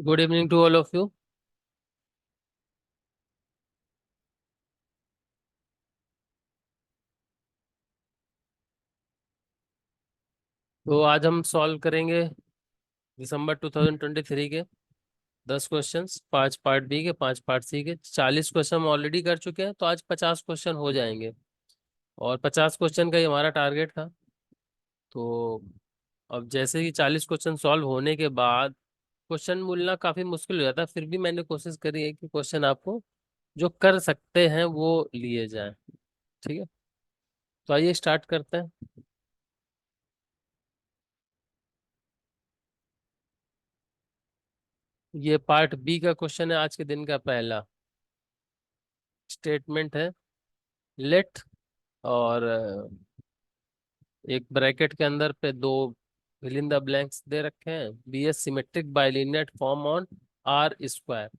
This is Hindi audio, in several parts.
Good evening to all of you. तो आज हम सॉल्व करेंगे दिसंबर 2023 के 10 क्वेश्चंस, 5 पार्ट बी के 5 पार्ट सी के। 40 क्वेश्चन हम ऑलरेडी कर चुके हैं, तो आज 50 क्वेश्चन हो जाएंगे और 50 क्वेश्चन का ही हमारा टारगेट था। तो अब जैसे कि 40 क्वेश्चन सॉल्व होने के बाद क्वेश्चन मिलना काफी मुश्किल हो जाता है, फिर भी मैंने कोशिश करी है कि क्वेश्चन आपको जो कर सकते हैं वो लिए जाएं। ठीक है, तो आइए स्टार्ट करते हैं। ये पार्ट बी का क्वेश्चन है, आज के दिन का पहला स्टेटमेंट है। लेट और एक ब्रैकेट के अंदर पे दो फिल इन द ब्लैंक्स दे रखे हैं। B a symmetric bilinear form on R square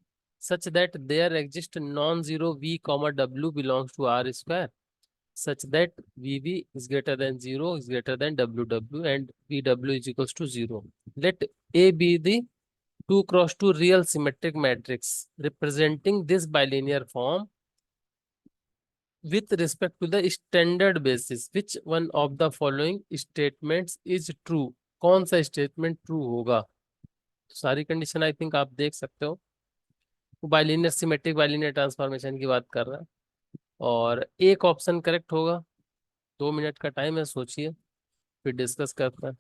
such that there exist non zero V comma W belongs to R square such that VV is greater than 0 is greater than WW and VW is equals to 0. Let A be the 2 cross 2 real symmetric matrix representing this bilinear form with respect to the standard basis. Which one of the following statements is true? कौन सा स्टेटमेंट ट्रू होगा? सारी कंडीशन आई थिंक आप देख सकते हो। वो बाइलिनियर सिमेट्रिक बाइलिनियर ट्रांसफॉर्मेशन की बात कर रहा है और एक ऑप्शन करेक्ट होगा। 2 मिनट का टाइम है, सोचिए, फिर डिस्कस करते हैं।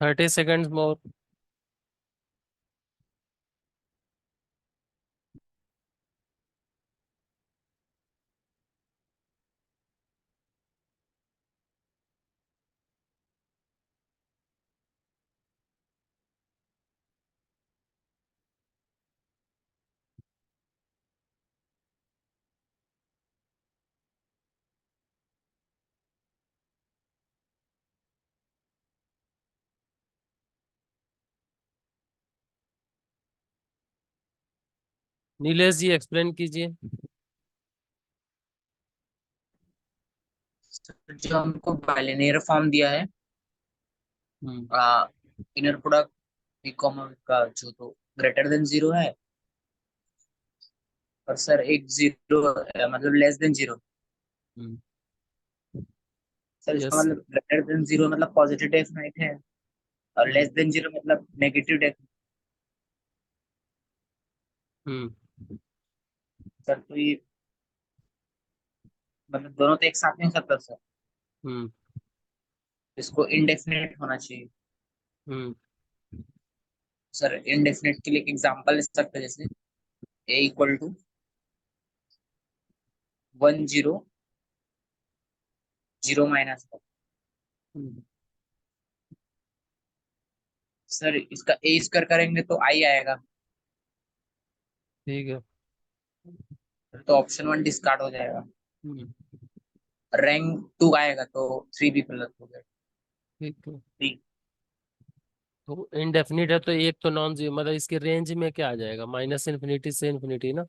30 सेकेंड्स मोर। नीलेश जी एक्सप्लेन कीजिए। जो हमको बाइलिनियर फॉर्म दिया है, हम्म। इनर प्रोडक्ट बी कॉमा का जो तो ग्रेटर देन जीरो है। और सर एक जीरो मतलब लेस देन जीरो। हम्म। सर इसका यस। मतलब ग्रेटर देन जीरो मतलब पॉजिटिव डेफिनेट है, और लेस हम्म। देन जीरो मतलब नेगेटिव डेफिनेट। हम्म। सर तो ये मतलब दोनों तो एक साथ नहीं हो सकता सर। हम्म। इसको इनडेफिनेट होना चाहिए। हम्म। सर इनडेफिनेट के लिए एक एग्जांपल ले सकते हैं, जैसे a equal to 10 zero minus. हम्म। सर इसका ए स्क्वायर करेंगे तो आई आएगा, ठीक है। तो ऑप्शन वन डिस्कार्ड हो जाएगा। हम्म। रैंक टू आएगा तो थ्री भी गलत हो गया। ठीक है। ठीक। तो इनडेफिनिट है तो एक तो नॉन जीरो, मतलब इसके रेंज में क्या आ जाएगा, माइनस इन्फिनिटी से इन्फिनिटी ना।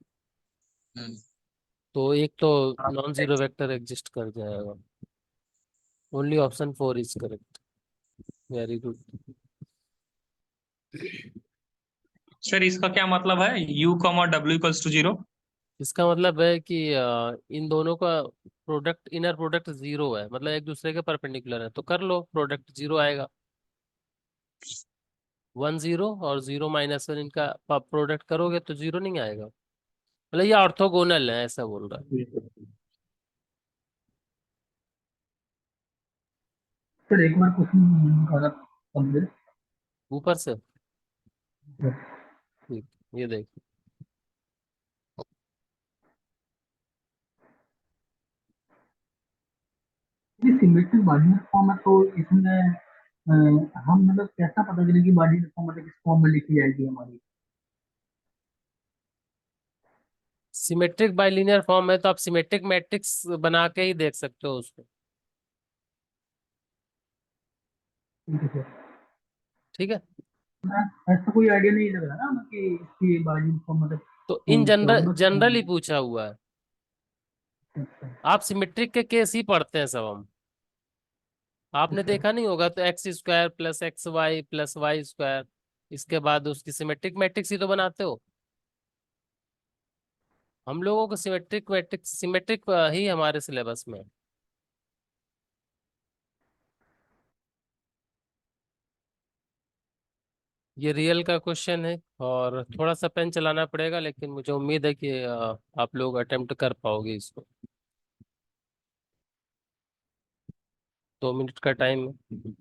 हम्म। तो एक तो हाँ, नॉन जीरो वेक्टर एग्जिस्ट कर जाएगा। Only option 4 is correct. Very good. Sir इसका क्या मतलब है, u comma W equals to 0? इसका मतलब है कि इन दोनों का प्रोडक्ट, इनर प्रोडक्ट जीरो है, मतलब एक दूसरे के परपेंडिकुलर है, तो कर लो, प्रोडक्ट जीरो आएगा। 1 0 और 0 - 1 इनका प्रोडक्ट करोगे तो जीरो नहीं आएगा, मतलब ये ऑर्थोगोनल है ऐसा बोल रहा है। सर एक बार क्वेश्चन गलत समझे। ऊपर से। ठीक, ये देख। ये सिमेट्रिक बाइनरी फॉर्म है तो इसमें हम मतलब कैसा पता चले कि बाइनरी फॉर्म मतलब किस फॉर्म में लिखी जाएगी हमारी। सिमेट्रिक बाइलिनियर फॉर्म है तो आप सिमेट्रिक मैट्रिक्स बना के ही देख सकते हो उसको। ठीक है सर। ठीक है। ऐसा कोई आइडिया नहीं लग रहा ना कि इसकी बाइनरी फॉर्म मतलब तो इन क्या जनरल होगा बस। जनरली पूछा हुआ है। अच्छा। आप सिमेट्रिक के केस ही पढ़ते हैं सब हम। आपने अच्छा। देखा नहीं होगा तो x² + xy + y², इसके बाद उसकी सिमेट्रिक मैट्रिक्स ही तो बनाते हो। हम लोगों को सिमेट्रिक मैट्रिक्स, सिमेट्रिक ही हमारे सिलेबस में है। ये रियल का क्वेश्चन है और थोड़ा सा पेन चलाना पड़ेगा, लेकिन मुझे उम्मीद है कि आप लोग अटेम्प्ट कर पाओगे इसको। 2 मिनट का टाइम है।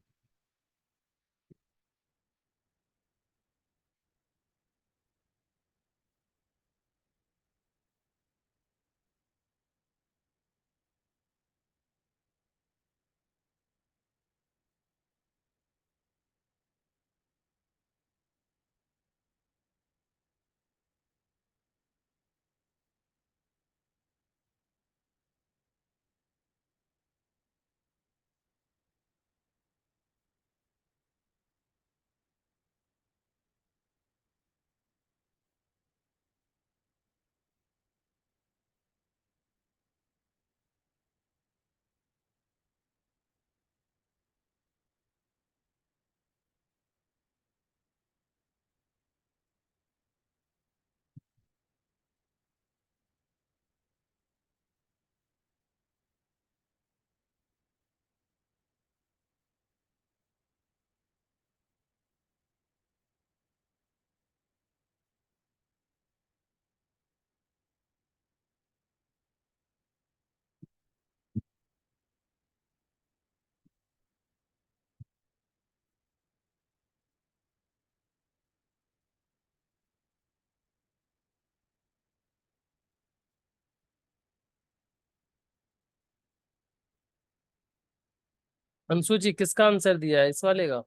अंशु जी किसका आंसर दिया है, इस वाले का?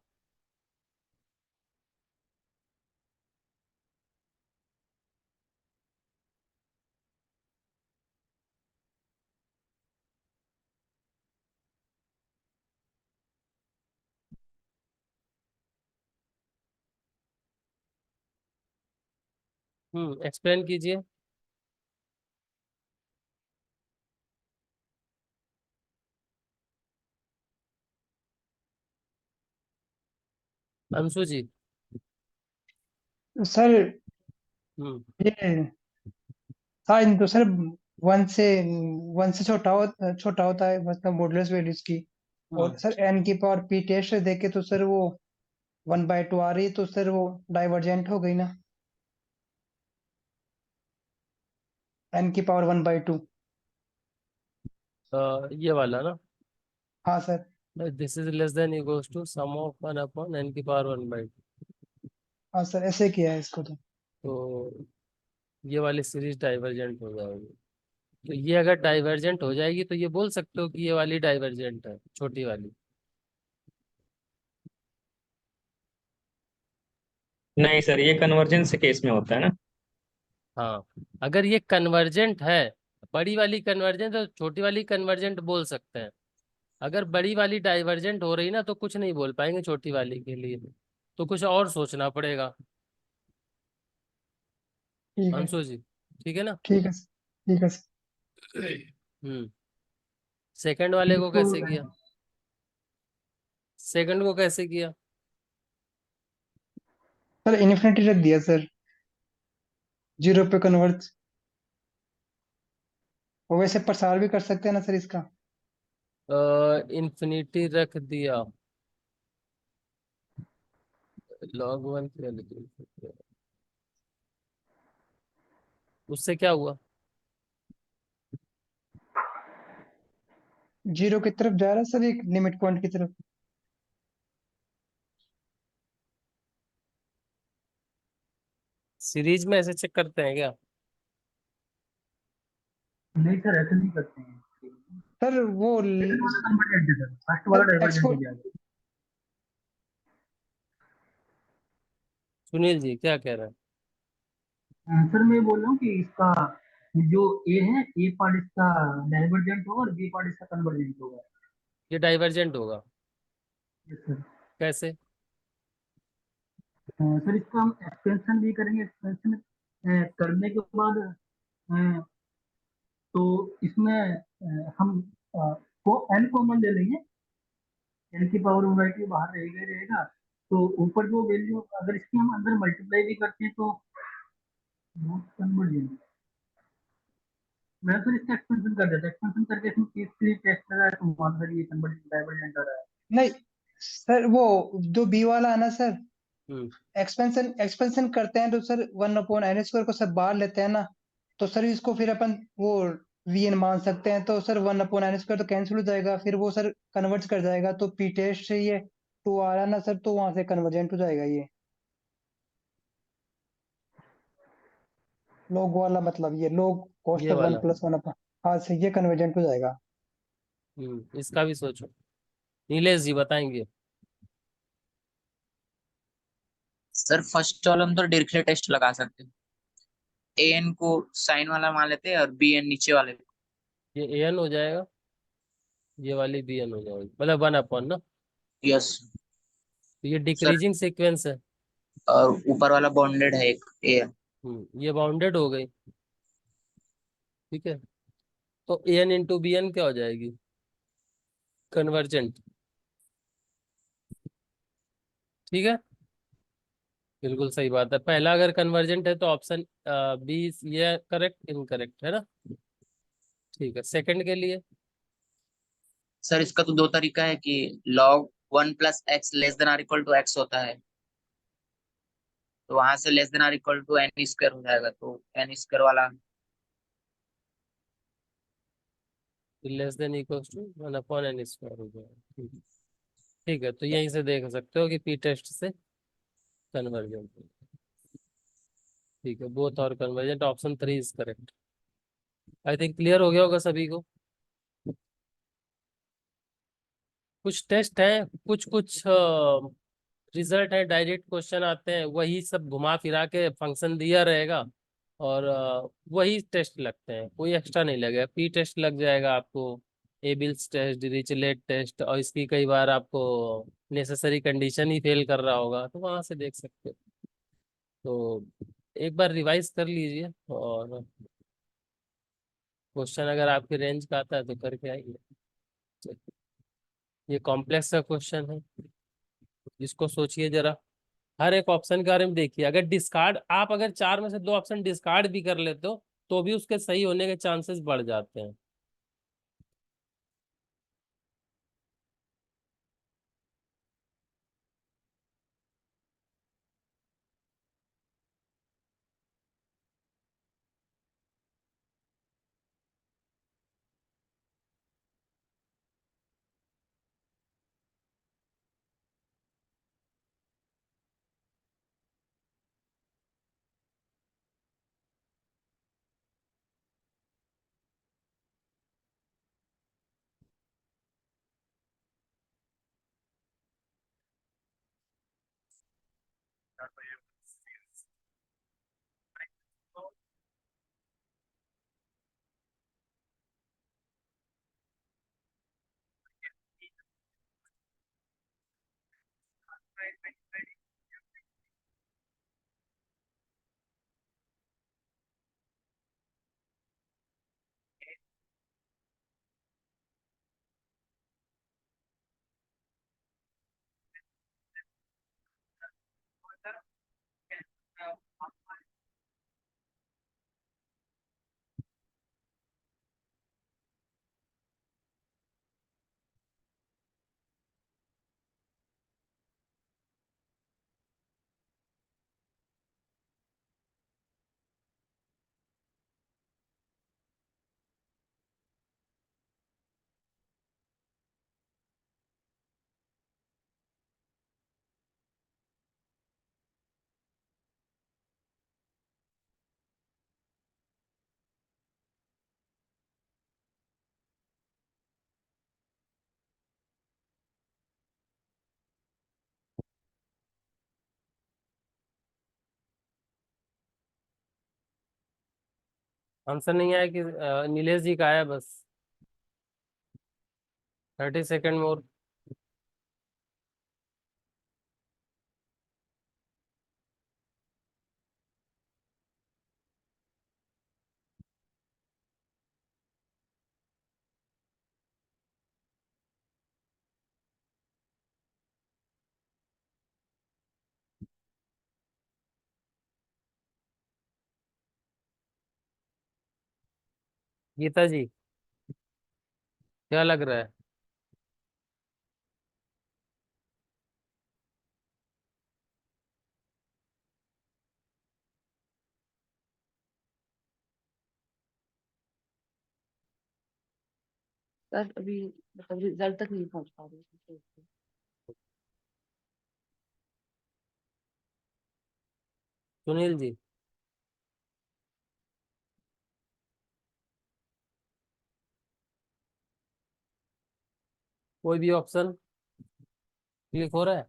एक्सप्लेन कीजिए। अंशु जी। सर हम्म। ये था इन तो सर, वन से वन से छोटा होता है मतलब मॉडुलस वैल्यूज की। हम्म। और सर एन की पावर पी टेस्ट से देखे तो सर वो 1/2 आ रही, तो सर वो डाइवर्जेंट हो गई ना, एन की पावर 1/2। ये वाला ना। हाँ sir. This is less than equals to sum of 1/n⁻⁴ हाँ सर, ऐसे किया है इसको तो। तो ये वाली सीरीज डाइवर्जेंट हो जाएगी। तो ये अगर डाइवर्जेंट हो जाएगी तो ये बोल सकते हो कि ये वाली डाइवर्जेंट है, छोटी वाली। नहीं सर, ये कन्वर्जेंस केस में होता है ना। हाँ, अगर ये कन्वर्जेंट है, बड़ी वाली कन्वर्जेंट, तो छोटी वाली कन्वर्जेंट बोल सकते हैं। अगर बड़ी वाली डाइवर्जेंट हो रही ना तो कुछ नहीं बोल पाएंगे छोटी वाली के लिए, तो कुछ और सोचना पड़ेगा। ठीक है। अंशु जी, ठीक है ना? ठीक है सर, ठीक है सर। हम्म। सेकंड वाले को इसको कैसे किया? सेकंड को कैसे किया? सर इन्फिनिटी रख दिया सर, 0 पे कन्वर्ट। और वैसे प्रसार भी कर सकते हैं ना सर इसका। इन्फिनिटी रख दिया, log 1 क्या लिखे, उससे क्या हुआ? 0 की तरफ जा रहा है सर, एक लिमिट पॉइंट की तरफ। सीरीज में ऐसे चेक करते हैं क्या? नहीं सर, ऐसे नहीं करते हैं। सर वो सेकंड वाला कन्वर्जेंट है सर, फर्स्ट वाला सर डाइवर्जेंट एक्सपो हो जाएगा। सुनील जी क्या कह रहे हैं? सर मैं बोल रहा हूँ कि इसका जो ए है, ए पार्ट इसका डाइवर्जेंट होगा और बी पार्ट इसका कन्वर्जेंट होगा। ये डाइवर्जेंट होगा यस सर। कैसे? सर इसका हम एक्सपेंशन भी करेंगे, एक्सपेंशन करने के बाद अ, तो इसमें हम को एन कॉमन ले लेंगे। एन की पावर ओमेगा बाहर रहेगा ही रहेगा। तो ऊपर जो वैल्यू अगर इसकी हम अंदर मल्टीप्लाई भी करते हैं तो कन्वर्जेंट, मैं फिर इसका एक्सपेंशन कर देता, एक्सपेंशन करके इसमें केस के लिए टेस्ट लगाया तो वहां पर ये कन्वर्जेंट डाइवर्जेंट आ रहा है। नहीं सर, वो जो बी वाला है ना सर, हम्म। एक्सपेंशन एक्सपेंशन करते हैं तो सर 1/n² को सब बाहर लेते हैं ना, तो सर इसको फिर अपन वो वीएन मान सकते हैं। तो सर 1/n² तो कैंसिल हो जाएगा, फिर वो सर कन्वर्ट कर जाएगा। तो पी टेस्ट से ये 2 आ रहा है ना सर, तो वहां से कन्वर्जेंट हो जाएगा ये लोग वाला, मतलब ये लोग कॉस्ट ये ऑफ वन वाला। प्लस वन अपन। हाँ सर, ये कन्वर्जेंट हो जाएगा। इसका भी सोचो, नीलेश जी बताएंगे। सर फर्स्ट वाला हम तो डिरिचलेट टेस्ट लगा सकते हैं। ए एन को साइन वाला मान लेते हैं और बी एन नीचे वाले को। ये an हो जाएगा, ये वाली bn हो जाएगी, मतलब 1/, ना? यस तो ये सर। डिक्रीजिंग सीक्वेंस है। और ऊपर वाला बॉन्डेड है एक ए एन। ये बाउंडेड हो गई, ठीक है। तो an इंटू bn क्या हो जाएगी? कन्वर्जेंट, ठीक है। बिल्कुल सही बात है, पहला अगर कन्वर्जेंट है तो ऑप्शन बी ये करेक्ट, इनकरेक्ट है ना? ठीक है, सेकंड के लिए। सर इसका तो दो तरीका है कि log 1 + x less than or equal to X होता है। तो वहां से less than or equal to N square हो जाएगा, तो एन स्क्वायर वाला। Less than equals to 1/n² हो जाएगा, ठीक है। ठीक है, तो यहीं से देख सकते हो कि पी टेस्ट से कन्वर्जेंट, ठीक है। बोथ और convergent, option 3 is correct. I think clear हो गया होगा सभी को। कुछ टेस्ट है, कुछ कुछ रिजल्ट है, डायरेक्ट क्वेश्चन आते हैं, वही सब घुमा फिरा के फंक्शन दिया रहेगा और वही टेस्ट लगते हैं, कोई एक्स्ट्रा नहीं लगेगा। पी टेस्ट लग जाएगा आपको, एबिल्स टेस्ट, डिरिचलेट टेस्ट, और इसकी कई बार आपको नेसेसरी कंडीशन ही फेल कर रहा होगा, तो वहां से देख सकते हो। तो एक बार रिवाइज कर लीजिए, और क्वेश्चन अगर आपके रेंज का आता है तो करके आइए। ये कॉम्प्लेक्स का क्वेश्चन है, इसको सोचिए जरा। हर एक ऑप्शन के बारे में देखिए, अगर डिस्कार्ड आप अगर 4 में से 2 ऑप्शन डिस्कार्ड भी कर लेते हो तो भी उसके सही होने के चांसेस बढ़ जाते हैं। आंसर नहीं आया कि नीलेश जी का आया बस। 30 सेकेंड मोर। गीता जी क्या लग रहा है? सर अभी मतलब रिजल्ट तक नहीं पहुंच पा रही हूँ। सुनील जी। कोई भी ऑप्शन क्लिक हो रहा है?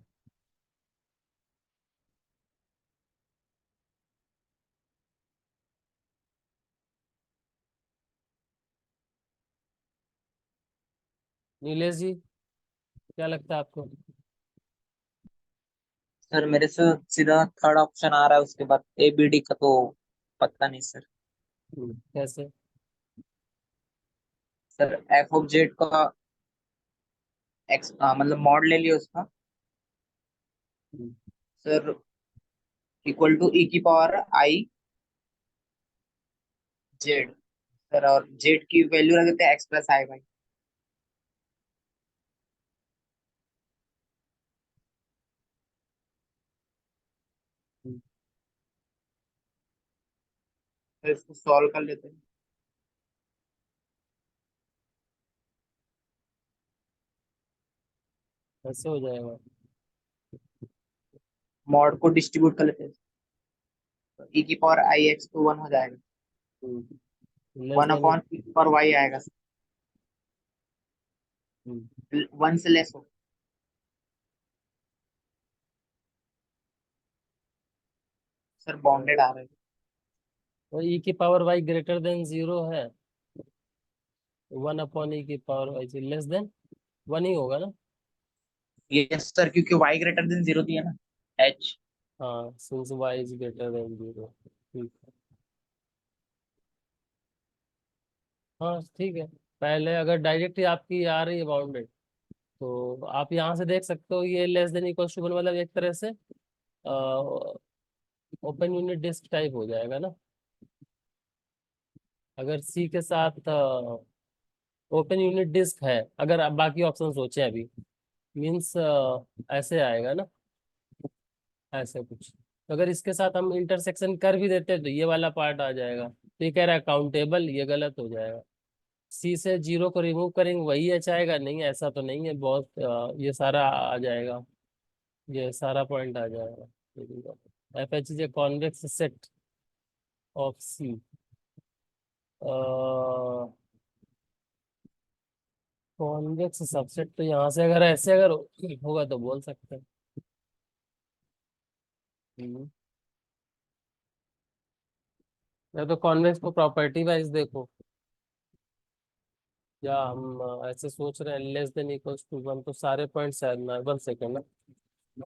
नीलेश जी क्या लगता है आपको? सर मेरे से सीधा थर्ड ऑप्शन आ रहा है, उसके बाद ABD का तो पता नहीं सर। कैसे? सर एफ ऑफ जेड का एक्स मतलब मॉड ले लिया उसका हम्म, sir, equal to e⁻i Z sir, और जेड की वैल्यू रख देते हैं x+i/। हम्म, तो इसको सॉल्व कर लेते हैं। कैसे हो जाएगा? मॉड को डिस्ट्रीब्यूट कर लेते हैं, तो e⁻ix तो 1 हो जाएगा, less one then. Upon e⁻y आएगा, 1 से लेस हो। सर बाउंडेड आ रहा है। तो ई की पावर वाई ग्रेटर देन 0 है। 1 अपॉन ई की पावर वाई लेस देन 1 ही होगा ना? यस सर, क्योंकि y ग्रेटर देन 0 दिया ना, h। हाँ since Y is greater than 0। ठीक है। हाँ ठीक है। पहले अगर डायरेक्ट ही आपकी आ रही है बाउंडेड, तो आप यहाँ से देख सकते हो ये लेस देन इक्वल टू 1 मतलब एक तरह से ओपन यूनिट डिस्क टाइप हो जाएगा ना। अगर सी के साथ ओपन यूनिट डिस्क है, अगर आप बाकी ऑप्शन सोचे अभी, मीन्स ऐसे आएगा ना, ऐसे कुछ। तो अगर इसके साथ हम इंटरसेक्शन कर भी देते हैं तो ये वाला पार्ट आ जाएगा, तो ये कह रहा है काउंटेबल, ये गलत हो जाएगा। सी से 0 को रिमूव करेंगे वही एच आएगा, नहीं ऐसा तो नहीं है, बहुत ये सारा आ जाएगा, ये सारा पॉइंट आ जाएगा। F H is a convex set of C. Convex subset तो यहाँ से अगर ऐसे अगर होगा तो बोल सकते हैं। हम्म। या तो कॉन्वेक्स को प्रॉपर्टी वाइज देखो, या हम ऐसे सोच रहे हैं लेस देन इक्वल्स टू 1, तो सारे पॉइंट्स शायद ना 1 सेकेंड ना,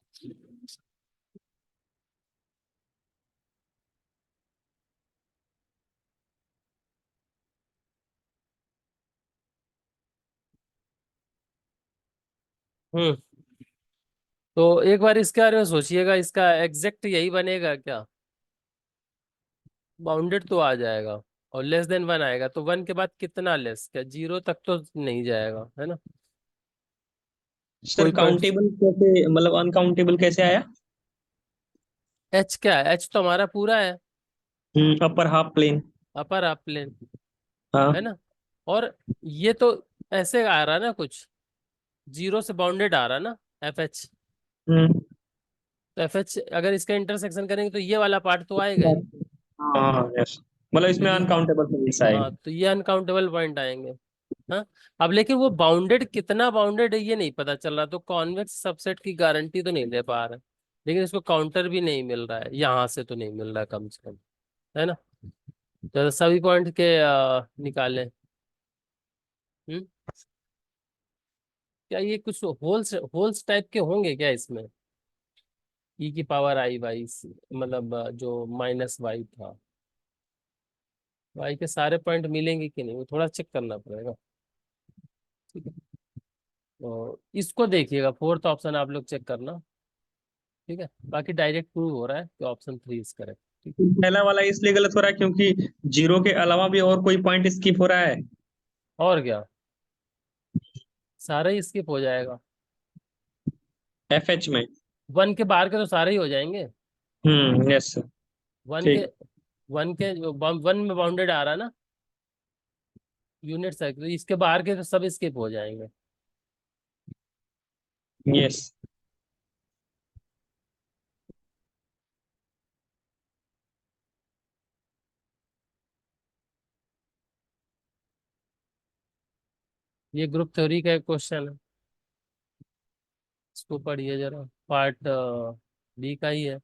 हम्म। तो एक बार इसके बारे में सोचिएगा, इसका एग्जैक्ट यही बनेगा क्या? बाउंडेड तो आ जाएगा, और लेस देन वन आएगा, तो वन के बाद कितना लेस, क्या जीरो तक तो नहीं जाएगा, है ना? सर कोई पॉइंट। काउंटेबल कैसे, मतलब अनकाउंटेबल कैसे आया? एच क्या है? एच तो हमारा पूरा है, upper half plane. Upper half plane, है हाँ। ना? और ये तो ऐसे आ रहा ना, कुछ जीरो से बाउंडेड आ रहा ना, एफ एच। हम्म। तो एफ एच अगर इसका इंटरसेक्शन करेंगे तो ये वाला पार्ट तो आएगा ही। हाँ यस, मतलब तो इसमें ये, अनकाउंटेबल पॉइंट्स हाँ, आएंगे। तो ये अनकाउंटेबल पॉइंट आएंगे। हाँ। अब लेकिन वो बाउंडेड कितना बाउंडेड है ये नहीं पता चल रहा, तो कॉन्वेक्स सबसेट की गारंटी तो नहीं ले पा रहे, लेकिन इसको काउंटर भी नहीं मिल रहा है, यहाँ से तो नहीं मिल रहा है कम से कम, है ना? तो सभी पॉइंट के निकालें। हम्म। क्या ये कुछ होल्स होल्स टाइप के होंगे क्या इसमें? ई की पावर आई वाई, मतलब जो माइनस वाई था, वाई के सारे पॉइंट मिलेंगे कि नहीं, वो थोड़ा चेक करना पड़ेगा। ठीक है, तो इसको देखिएगा, फोर्थ ऑप्शन आप लोग चेक करना। ठीक है, बाकी डायरेक्ट प्रूव हो रहा है कि ऑप्शन 3 इज करेक्ट। ठीक है। पहला वाला इसलिए गलत हो रहा है क्योंकि जीरो के अलावा भी और कोई पॉइंट स्किप हो रहा है। और क्या, सारा ही स्किप हो जाएगा। एफएच में। वन के बाहर के तो सारे ही हो जाएंगे। Yes sir. वन के, ठीक। वन में बाउंडेड आ रहा ना यूनिट सर्किल, इसके बाहर के तो सब स्किप हो जाएंगे। यस। ये ग्रुप थ्योरी का एक क्वेश्चन है, इसको पढ़िए जरा, पार्ट बी का ही है,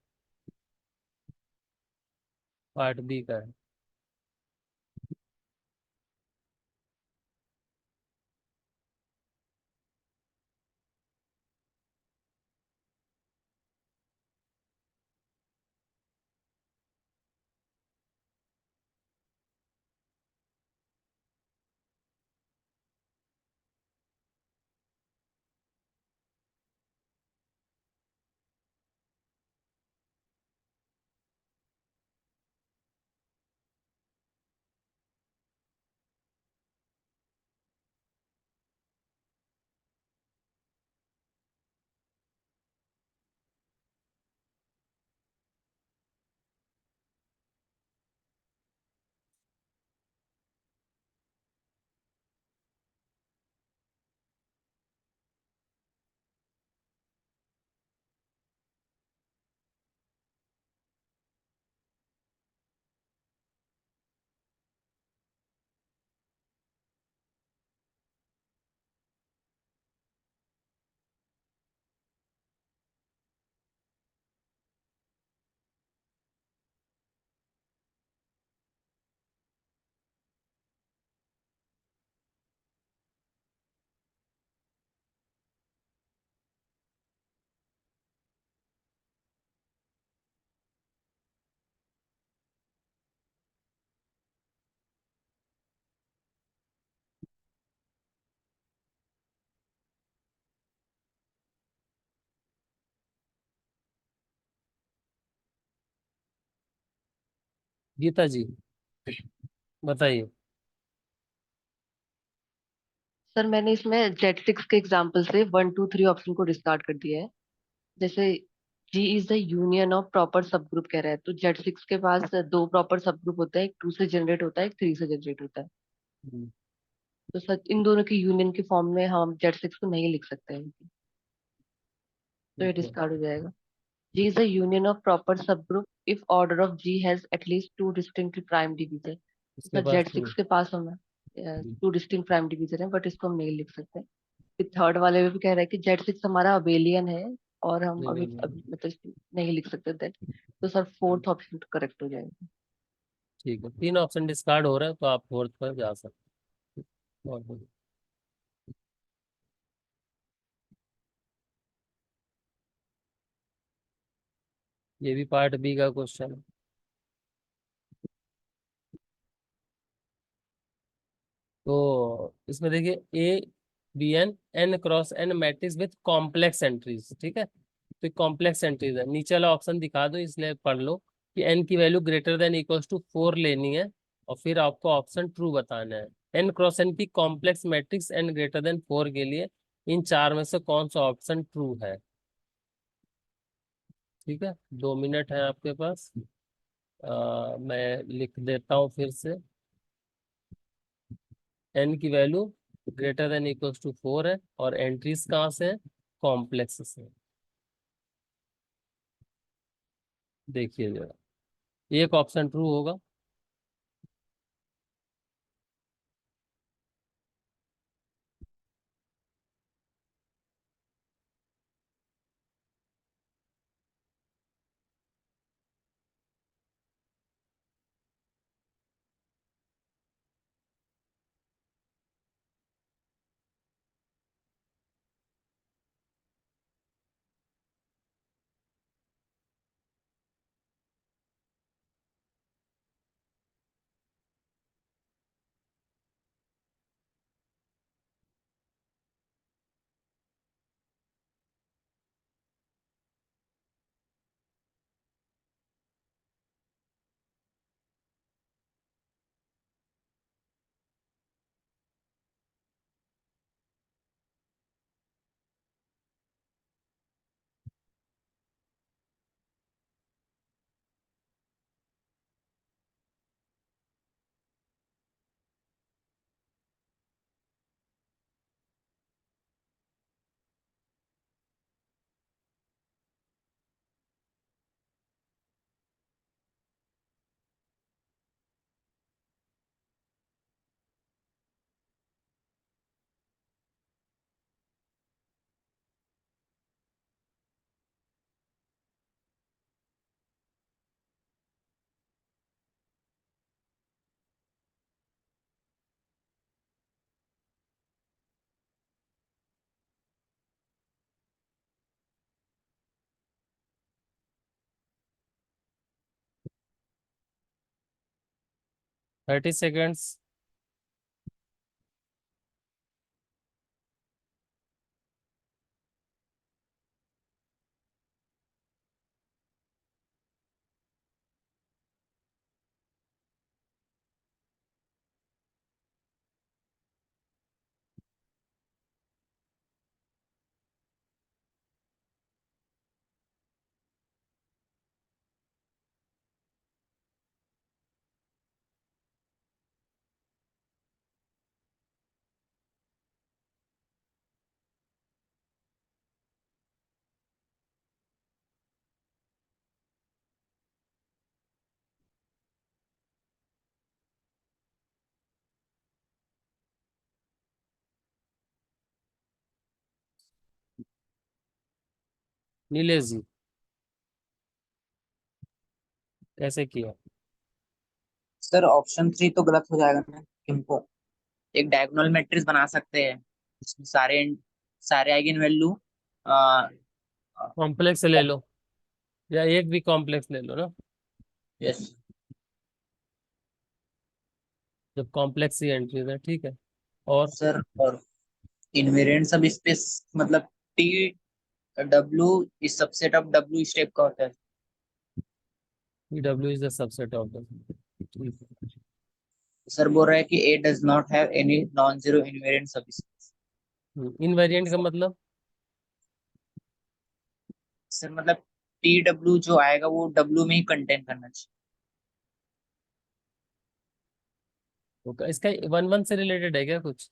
पार्ट बी का है। गीता जी बताइए। सर मैंने इसमें जेट 6 के एग्जाम्पल से 1 2 3 ऑप्शन को डिस्कार्ड कर दिया है। जैसे G is the union of proper subgroup कह रहा है, तो जेट 6 के पास दो प्रॉपर सब ग्रुप होता है, एक 2 से जनरेट होता है, एक 3 से जनरेट होता है। हम्म, तो सर इन दोनों की यूनियन की फॉर्म में हम जेट 6 को नहीं लिख सकते हैं, तो ये ठीक है। डिस्कार्ड हो जाएगा। G is a union of proper subgroup if order of G has at least two distinct prime divisor। इसके सर पास जेड तो, सिक्स के पास हमें टू डिस्टिंक्ट प्राइम डिवीजर है, बट इसको हम नहीं लिख सकते। फिर थर्ड वाले में भी कह रहा है कि जेड 6 हमारा अबेलियन है, और हम नहीं अभी नहीं, अभी मतलब इसको नहीं लिख सकते दैट। तो सर फोर्थ ऑप्शन करेक्ट हो जाएगा। ठीक है, 3 ऑप्शन डिस्कार्ड हो रहा है, तो आप फोर्थ पर जा सकते हैं। और बोलिए। ये भी पार्ट बी का क्वेश्चन है। तो इसमें देखिए A be an n cross n matrix with complex entries, ठीक है। तो कॉम्प्लेक्स एंट्रीज है, नीचे वाला ऑप्शन दिखा दो इसलिए पढ़ लो कि एन की value greater than equals to 4 लेनी है और फिर आपको ऑप्शन ट्रू बताना है। एन क्रॉस एन की complex matrix n greater than 4 के लिए इन चार में से कौन सा ऑप्शन ट्रू है। ठीक है, 2 मिनट है आपके पास। मैं लिख देता हूँ फिर से। एन की value greater than equals to 4 है और एंट्रीज कहाँ से है, कॉम्प्लेक्स से। देखिए जरा, एक ऑप्शन ट्रू होगा। Thirty seconds. नीलेश जी, कैसे किया। सर ऑप्शन 3 तो गलत हो जाएगा ना, क्योंकि एक डायगोनल मैट्रिक्स बना सकते हैं जिसमें सारे सारे आइगन वैल्यू। कॉम्प्लेक्स ले लो या एक भी कॉम्प्लेक्स ले लो ना, यस जब कॉम्प्लेक्स ही एंट्रीज है, ठीक है। और सर। और इनवेरिएंट सब स्पेस मतलब T W is subset of W इस टाइप का होता है। W is the subset of the, ठीक है। सर बोल रहा है कि A does not have any non zero invariant subspace. Invariant का मतलब, सर मतलब टी डब्ल्यू जो आएगा वो डब्ल्यू में ही कंटेन करना चाहिए। इसका वन वन से रिलेटेड है क्या कुछ।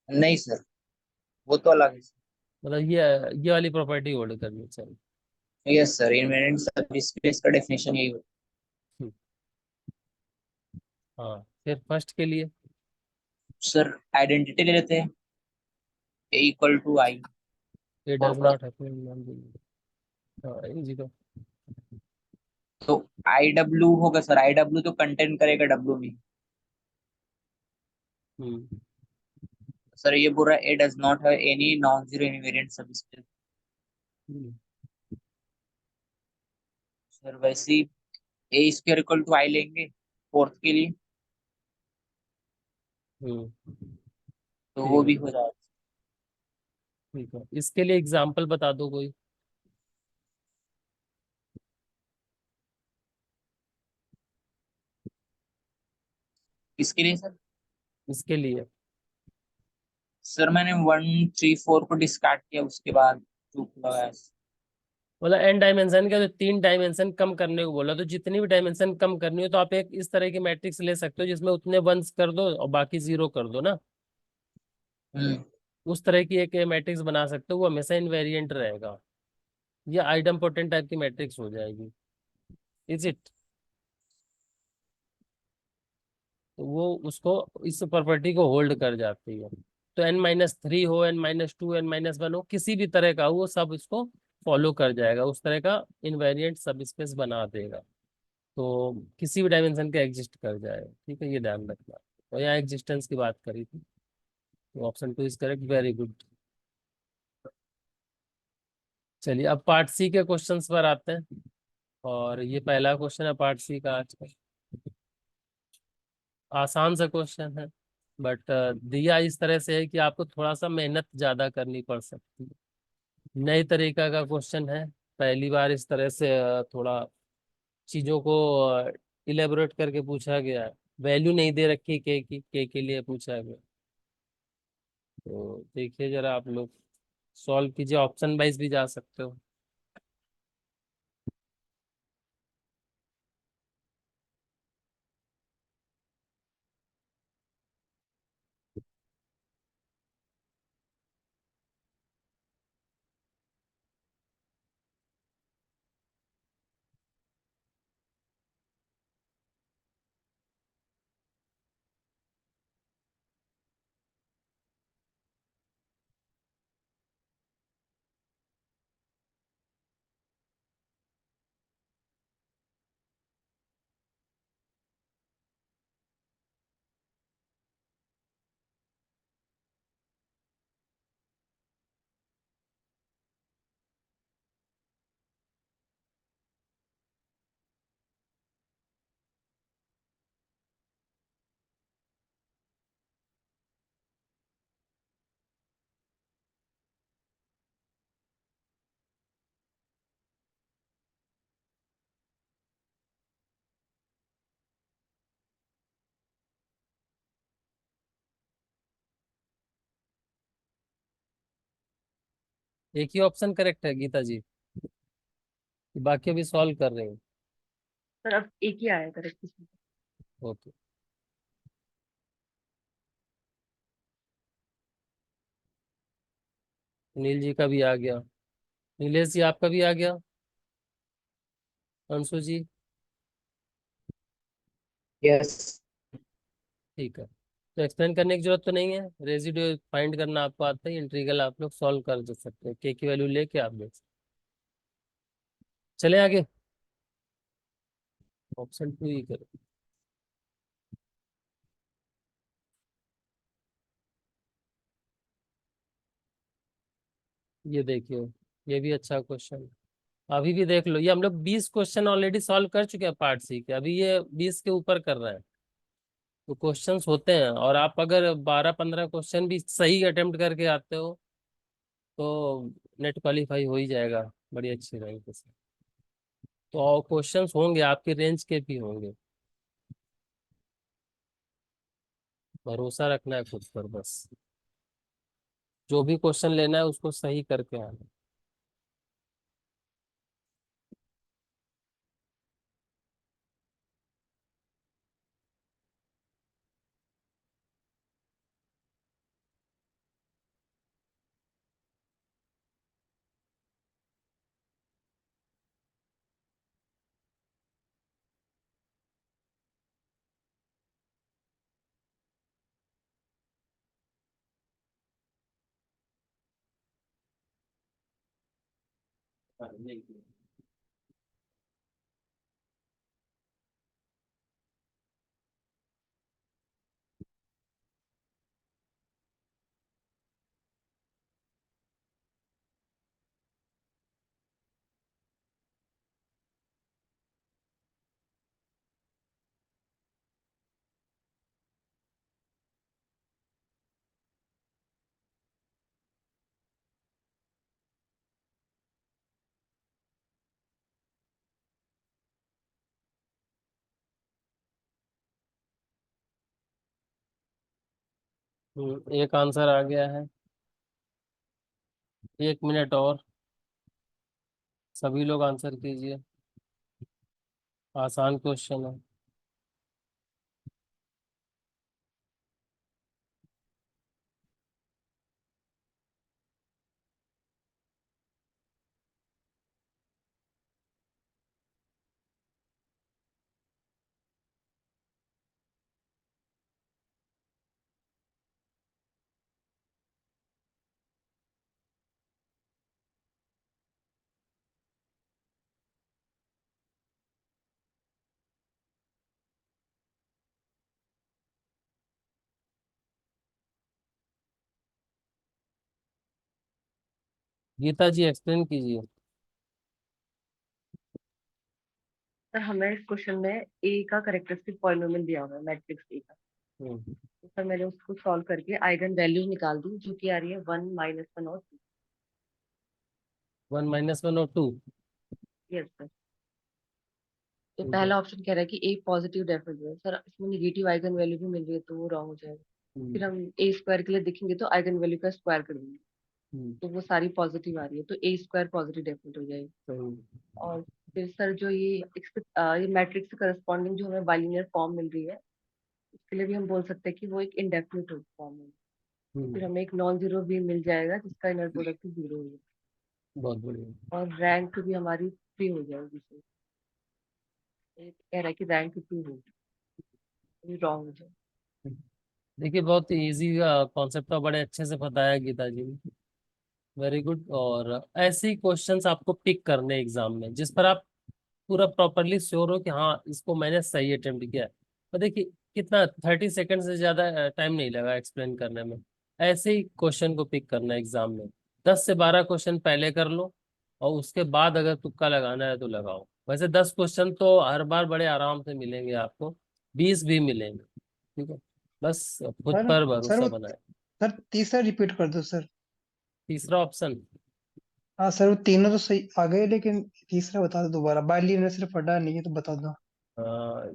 नहीं सर, वो तो अलग है। मतलब ये वाली प्रॉपर्टी होल्ड करनी चाहिए। यस सर, इनवेरिएंट सब स्पेस का डेफिनेशन यही होता हम्म, हाँ, फिर फर्स्ट के लिए है। सर आइडेंटिटी ले लेते हैं, ए इक्वल टू आई ये और डज क्रॉस। Not happen. हाँ, इजी तो। तो आई डब्ल्यू होगा सर, आई डब्ल्यू तो कंटेन करेगा डब्ल्यू में। हम्म सर ये बोल रहा है A does not have any non zero invariant subspace. हम्म, सर वैसे ही A square equal to I लेंगे फोर्थ के लिए, तो वो ठीक है। भी हो जाएगा। ठीक है, इसके लिए एग्जाम्पल बता दो कोई। इसके लिए सर, इसके लिए सर मैंने 1 3 4 को डिस्कार्ड किया, उसके बाद 2 को लगाया। मतलब एन डायमेंशन का, तो 3 डायमेंशन कम करने को बोला, तो जितनी भी डायमेंशन कम करनी हो तो आप एक इस तरह की मैट्रिक्स ले सकते हो जिसमें उतने वंस कर दो और बाकी जीरो कर दो ना। हम्म। उस तरह की एक मैट्रिक्स बना सकते हो, वो हमेशा इनवेरिएंट रहेगा। ये आइडम पोटेंट टाइप की मैट्रिक्स हो जाएगी। Is it? तो वो उसको, इस प्रॉपर्टी को होल्ड कर जाती है। तो n-3 हो, n-2, n-1 हो, किसी भी तरह का वो सब इसको फॉलो कर जाएगा, उस तरह का इनवेरिएंट सब स्पेस बना देगा। तो किसी भी डायमेंशन का एग्जिस्ट कर जाएगा। ठीक है, ये ध्यान रखना। और यहाँ एग्जिस्टेंस की बात करी थी, तो option 2 is correct, very good. चलिए अब पार्ट सी के क्वेश्चंस पर आते हैं। और ये पहला क्वेश्चन है पार्ट सी का आज का। आसान सा क्वेश्चन है, बट दिया इस तरह से है कि आपको थोड़ा सा मेहनत ज्यादा करनी पड़ सकती है। नए तरीका का क्वेश्चन है, पहली बार इस तरह से थोड़ा चीजों को इलेबोरेट करके पूछा गया है। वैल्यू नहीं दे रखी के लिए पूछा गया। तो देखिए जरा आप लोग सॉल्व कीजिए, ऑप्शन वाइज भी जा सकते हो। एक ही ऑप्शन करेक्ट है गीता जी, कि बाकी अभी सॉल्व कर रहे हैं? सर अब एक ही आया करेक्ट इसमें। ओके। नील जी का भी आ गया, नीलेश जी आपका भी आ गया, अंशु जी। यस। ठीक है, तो एक्सप्लेन करने की जरूरत तो नहीं है। रेजिड्यू फाइंड करना आपको आता है, इंटीग्रल आप लोग सॉल्व कर दे सकते हैं, के की वैल्यू लेके आप देख सकते हैं। चले आगे, ऑप्शन 2 ही करो। ये देखिए, ये भी अच्छा क्वेश्चन है। अभी भी देख लो, ये हम लोग 20 क्वेश्चन ऑलरेडी सॉल्व कर चुके हैं पार्ट सी के, अभी ये 20 के ऊपर कर रहे हैं। तो क्वेश्चंस होते हैं, और आप अगर 12-15 क्वेश्चन भी सही अटेम्प्ट करके आते हो तो नेट क्वालिफाई हो ही जाएगा बड़ी अच्छी रैंक से। तो क्वेश्चंस होंगे आपके रेंज के भी होंगे, भरोसा रखना है खुद पर बस। जो भी क्वेश्चन लेना है उसको सही करके आना। एक आंसर आ गया है। 1 मिनट और, सभी लोग आंसर कीजिए, आसान क्वेश्चन है। गीता जी एक्सप्लेन कीजिए। सर हमें इस क्वेश्चन में ए का करेक्टरिस्टिक पॉलिनोमियल दिया हुआ है, मैट्रिक्स ए का। हम्म, तो सर मैंने उसको सॉल्व करके आइगन वैल्यूज निकाल दी, जो कि आ रही है 1 - 1 और 2। 1 - 1 और 2। Yes sir. तो ठीक है। पहला ऑप्शन कह रहा है कि ए पॉजिटिव डेफिनेट है सर, इसमें निगेटिव आइगन वैल्यू भी मिल रही है, तो वो रॉन्ग हो जाएगा। हम्म, फिर हम ए स्क्वायर के लिए देखेंगे तो आइगन वैल्यू का स्क्वायर कर देंगे, हम्म, तो वो सारी पॉजिटिव आ रही है, तो ए स्क्वायर पॉजिटिव डेफिनेट हो जाएगी। सही। और फिर सर जो ये मैट्रिक्स से करस्पॉन्डिंग जो हमें बाइलिनियर फॉर्म मिल रही है, इसके लिए भी हम बोल सकते हैं कि वो एक इंडेफिनिट फॉर्म है। तो फिर हम्म, हमें एक नॉन जीरो भी मिल जाएगा जिसका इनर प्रोडक्ट 0 होगा, बहुत बढ़िया। और रैंक भी हमारी 3 हो जाएगी सर। ये कह रहा है कि रैंक 2 होगी, ये रॉन्ग हो जाएगा। देखिए बहुत इजी कॉन्सेप्ट था, बड़े अच्छे से बताया गीता जी ने। Very good. और ऐसे ही क्वेश्चंस आपको पिक करने एग्जाम में जिस पर आप पूरा प्रॉपरली श्योर हो कि हाँ इसको मैंने सही अटेम्प्ट किया है। तो देखिए कितना 30 सेकंड से ज्यादा टाइम नहीं लगा एक्सप्लेन करने में। ऐसे ही क्वेश्चन को पिक करना एग्जाम में, 10 से 12 क्वेश्चन पहले कर लो, और उसके बाद अगर तुक्का लगाना है तो लगाओ। वैसे 10 क्वेश्चन तो हर बार बड़े आराम से मिलेंगे आपको, 20 भी मिलेंगे। ठीक है, बस खुद सर पर सर भरोसा वो बनाए। सर तीसरा रिपीट कर दो सर। तीसरा ऑप्शन, हाँ सर, वो तीनों तो सही आ गए, लेकिन तीसरा बता दो दोबारा, बाइलिनियर ने सिर्फ पढ़ा नहीं है तो बता दो।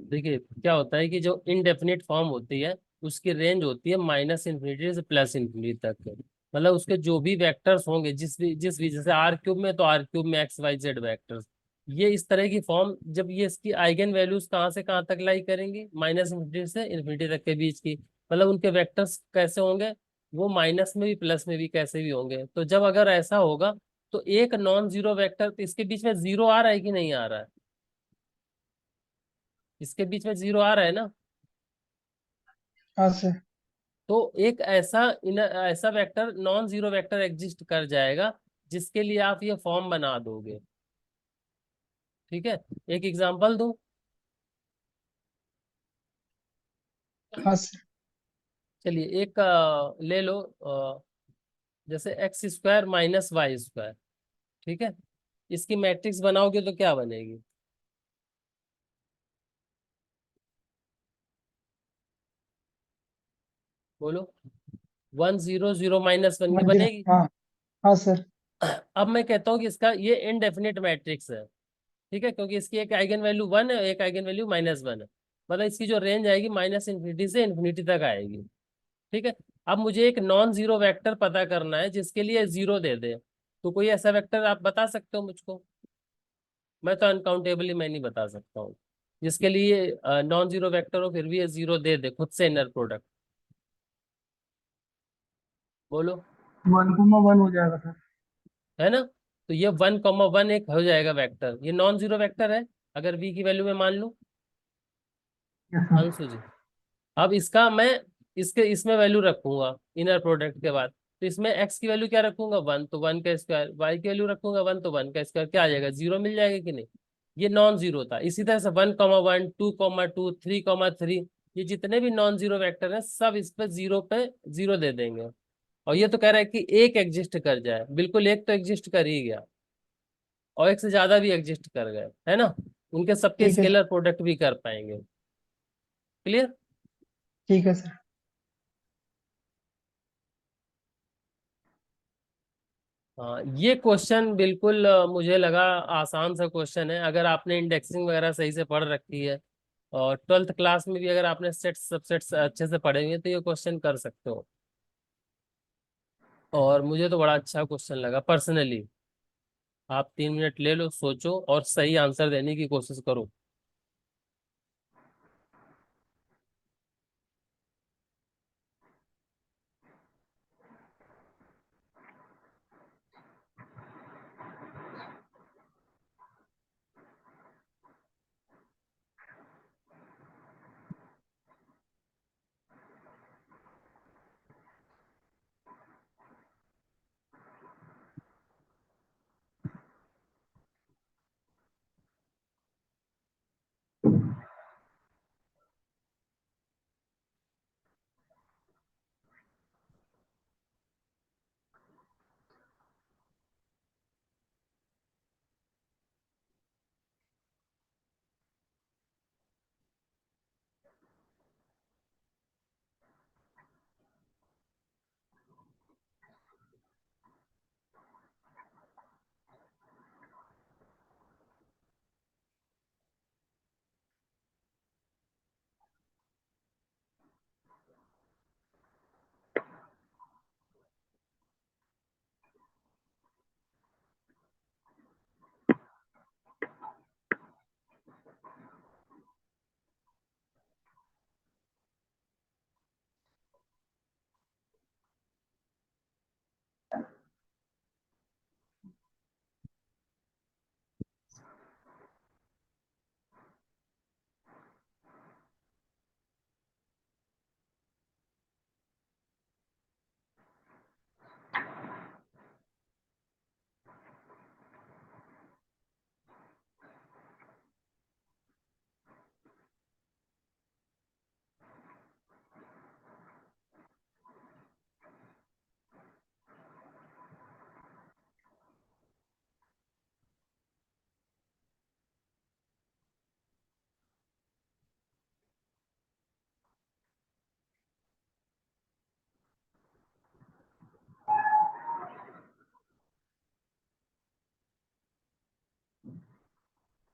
देखिए क्या होता है कि जो इनडेफिनिट फॉर्म होती है उसकी रेंज होती है -∞ से +∞ तक। मतलब उसके जो भी वेक्टर्स होंगे, जिस भी जैसे R³ में, तो R³ में XYZ वेक्टर्स, ये इस तरह की फॉर्म, जब ये इसकी आइगन वैल्यूज कहाँ से कहाँ तक लाई करेंगी, -∞ से ∞ तक के बीच की। मतलब उनके वेक्टर्स कैसे होंगे, वो माइनस में भी प्लस में भी कैसे भी होंगे। तो जब अगर ऐसा होगा तो एक नॉन जीरो वेक्टर, तो इसके बीच में जीरो आ रहा है कि नहीं आ रहा है, इसके बीच में जीरो आ रहा है ना। हाँ सर। तो एक ऐसा vector, non zero vector exist कर जाएगा जिसके लिए आप ये फॉर्म बना दोगे। ठीक है, एक एग्जांपल दूं। हाँ सर। चलिए एक ले लो, जैसे x² - y²। ठीक है, इसकी मैट्रिक्स बनाओगे तो क्या बनेगी, बोलो। 1 0 0 - 1 की मंदिर, बनेगी। हाँ। हाँ सर। अब मैं कहता हूँ कि इसका ये इनडेफिनिट मैट्रिक्स है। ठीक है, क्योंकि इसकी एक आइगन वैल्यू 1 है, एक आइगन वैल्यू -1 है। मतलब इसकी जो रेंज आएगी -∞ से इन्फिनिटी तक आएगी। ठीक है, अब मुझे एक नॉन जीरो वेक्टर पता करना है जिसके लिए जीरो दे दे। तो कोई ऐसा वेक्टर आप बता सकते हो मुझको। मैं तो अनकाउंटेबली मैं नहीं बता सकता हूँ। जिसके लिए नॉन जीरो वेक्टर हो फिर भी ये जीरो दे दे खुद से इनर प्रोडक्ट, बोलो। 1,1 हो जाएगा सर। है ना, तो ये 1,1 एक हो जाएगा वेक्टर, ये नॉन जीरो वेक्टर है अगर v की वैल्यू में मान लूं। Yes sir. अंशु जी, अब इसका मैं इसके इसमें वैल्यू रखूंगा इनर प्रोडक्ट के बाद। तो इसमें x की वैल्यू क्या रखूंगा, 1, तो 1 का स्क्वायर, y की वैल्यू रखूंगा 1, तो 1 का स्क्वायर, क्या आ जाएगा, जीरो मिल जाएगा कि नहीं। ये नॉन जीरो था। इसी तरह से 1,1, 2,2, 3,3, ये जितने भी नॉन जीरो वेक्टर हैं सब इस पे जीरो दे देंगे। और ये तो कह रहा है कि एक एग्जिस्ट कर जाए, बिल्कुल एक तो एग्जिस्ट कर ही गया, और एक से ज्यादा भी एग्जिस्ट कर गए, है ना। उनके सबके ठीक है। स्केलर प्रोडक्ट भी कर पाएंगे। क्लियर। ठीक है सर। हाँ, ये क्वेश्चन बिल्कुल मुझे लगा आसान सा क्वेश्चन है। अगर आपने इंडेक्सिंग वगैरह सही से पढ़ रखी है, और 12th क्लास में भी अगर आपने सेट्स सबसेट्स अच्छे से पढ़े हुए हैं, तो ये क्वेश्चन कर सकते हो। और मुझे तो बड़ा अच्छा क्वेश्चन लगा पर्सनली। आप 3 मिनट ले लो, सोचो और सही आंसर देने की कोशिश करो।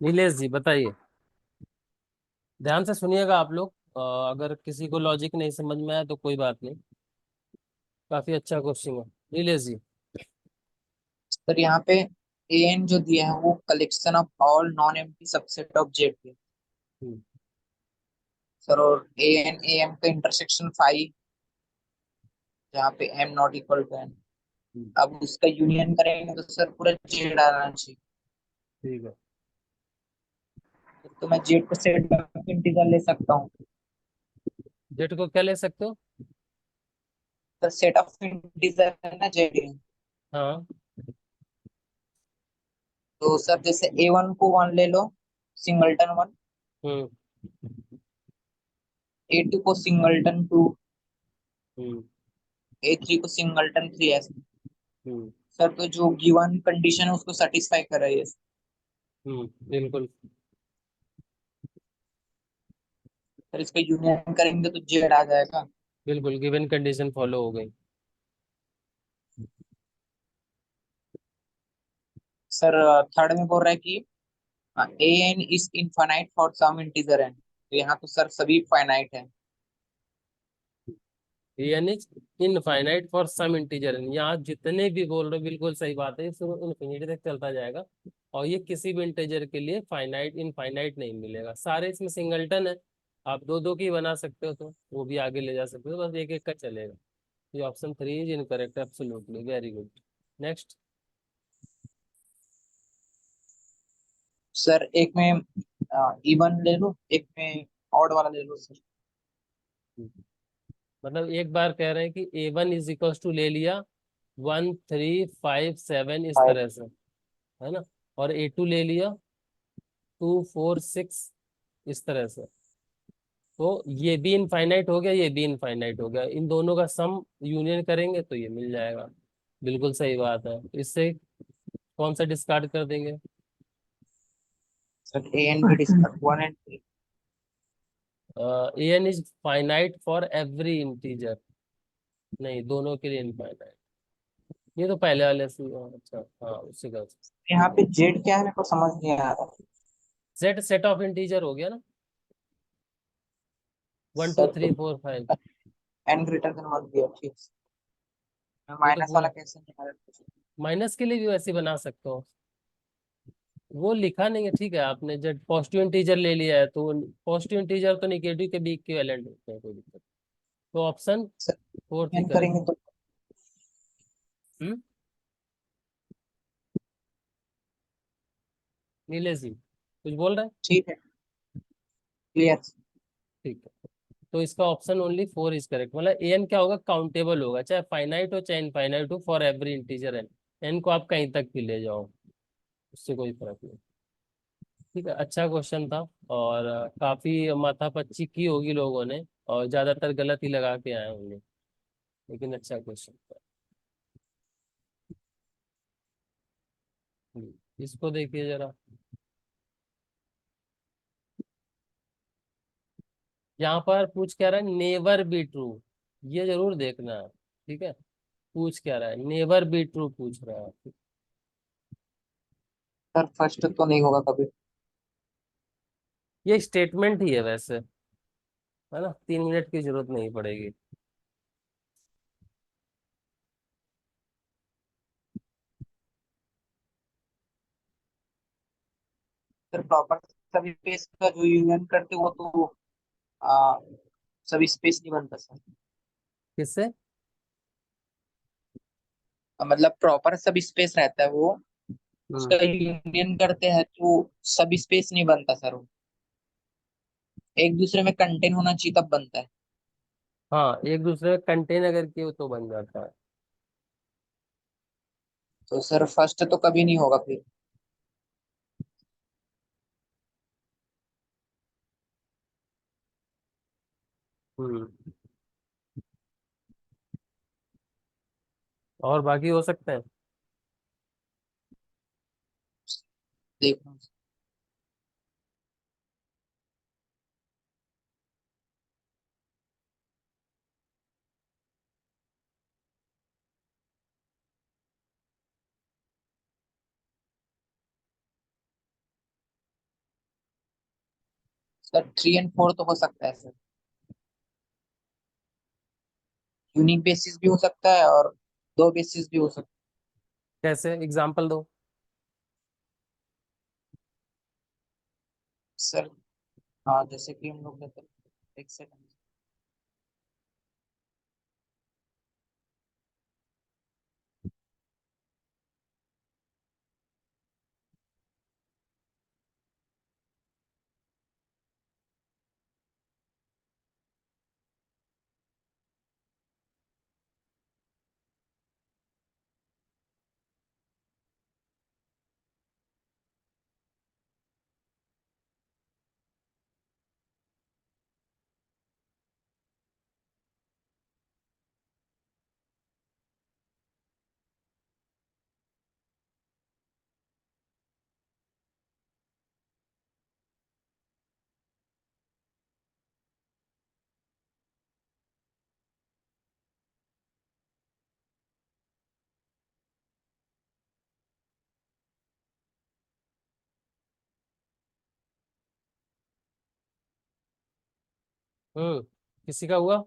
नीलेश जी बताइए, ध्यान से सुनिएगा आप लोग। अगर किसी को लॉजिक नहीं समझ में आया तो कोई बात नहीं, काफी अच्छा क्वेश्चन है। नीलेश जी। सर यहाँ पे एन जो दिया है वो collection of all non empty subset of Z है हम्म, सर। और ए एम का इंटरसेक्शन फाइव, जहाँ पे M not equal to N. हम्म, अब उसका यूनियन करेंगे तो सर पूरा जेड आना चाहिए। ठीक है। तो मैं जेड को सेट ऑफ इंटीजर ले सकता हूँ। जेड को क्या ले सकते हो? सर सेट ऑफ इंटीजर है ना जेड। हाँ। तो सर जैसे ए वन को वन ले लो, सिंगलटन वन। हम्म। ए टू को सिंगलटन टू। हम्म। ए थ्री को सिंगलटन थ्री ऐसे। हम्म। सर तो जो गिवन कंडीशन है उसको सेटिस्फाई कर रही है। बिल्कुल। सर इसका यूनियन करेंगे तो जेड आ जाएगा। बिल्कुल गिवन कंडीशन फॉलो हो गई। सर थर्ड में बोल रहा है कि A N is infinite for some integer N, तो यहाँ तो सर सभी फाइनाइट है। N is infinite for some integer, यहाँ जितने भी बोल रहे हो बिल्कुल सही बात है, ये सिर्फ इन्फिनिटी तक चलता जाएगा। और ये किसी भी इंटीजर के लिए फाइनाइट इनफाइनाइट नहीं मिलेगा, सारे इसमें सिंगलटन है। आप दो दो की बना सकते हो तो वो भी आगे ले जा सकते हो, बस एक एक का चलेगा। ये option 3 is incorrect, absolutely very good. Next. Sir एक में इवन ले लो, एक में ऑड वाला ले लो सर। मतलब एक बार कह रहे हैं कि A1 इज इक्वल्स टू ले लिया 1 3 5 7 इस फाइव। तरह से, है ना। और A2 ले लिया 2 4 6 इस तरह से। तो ये भी इनफाइनाइट हो गया, ये भी इनफाइनाइट हो गया, इन दोनों का सम यूनियन करेंगे तो ये मिल जाएगा। बिल्कुल सही बात है। इससे कौन सा डिस्कार्ड कर देंगे? सर ए एन भी discuss one and three. N is finite for every integer, नहीं दोनों के लिए इनफाइनाइट। ये तो पहले वाले से, अच्छा हाँ उसी का। यहाँ पे जेड क्या है मेरे को समझ नहीं आ रहा। सेट सेट ऑफ इंटीजर हो गया ना, 1 2 sir 3 4 5। N greater than one दिया, ठीक। वो तो माइनस वाला पूरा कैसे निकाला? माइनस के लिए भी वैसे बना सकते हो। वो लिखा नहीं है, ठीक है, आपने जब पॉजिटिव इंटीजर ले लिया है तो पॉजिटिव इंटीजर तो नेगेटिव के भी इक्विवेलेंट होते हैं, कोई दिक्कत। तो ऑप्शन सर 4 ठीक एन करेक्ट। करेंगे तो हम्म। नीलेश जी कुछ बोल रहे हैं? ठीक है, क्लियर। ठीक है, तो इसका ऑप्शन ओनली 4 इज करेक्ट। मतलब एन क्या होगा, काउंटेबल होगा, चाहे फाइनाइट हो चाहे इनफाइनाइट हो, for every integer n. N को आप कहीं तक भी ले जाओ, उससे कोई फर्क नहीं। ठीक है, अच्छा क्वेश्चन था। और काफी माथापच्ची की होगी लोगों ने, और ज्यादातर गलत ही लगा के आए होंगे, लेकिन अच्छा क्वेश्चन था। इसको देखिए जरा। यहाँ पर पूछ क्या रहा है, नेवर बी ट्रू। ये जरूर देखना है, ठीक है। पूछ क्या रहा है, नेवर बी ट्रू पूछ रहा है। सर फर्स्ट तो नहीं होगा कभी। ये स्टेटमेंट ही है वैसे, है ना, 3 मिनट की जरूरत नहीं पड़ेगी। सर प्रॉपर सभी स्पेस का जो यूनियन करते वो तो आ, सभी स्पेस नहीं बनता सर। किससे? मतलब प्रॉपर सब स्पेस रहता है वो, हम्म। उसका यूनियन करते हैं तो सब स्पेस नहीं बनता सर वो, एक दूसरे में कंटेन होना चाहिए तब बनता है। हाँ, एक दूसरे में कंटेन अगर किए तो बन जाता है। तो सर फर्स्ट तो कभी नहीं होगा फिर। हम्म। और बाकी हो सकते हैं। देखो सर 3 और 4 तो हो सकता है सर, यूनिक बेसिस भी हो सकता है और दो बेसिस भी हो सकता कैसे, एग्जाम्पल दो। है सर। हाँ जैसे कि हम लोग लेते हैं, एक सेकंड। हम्म। किसी का हुआ?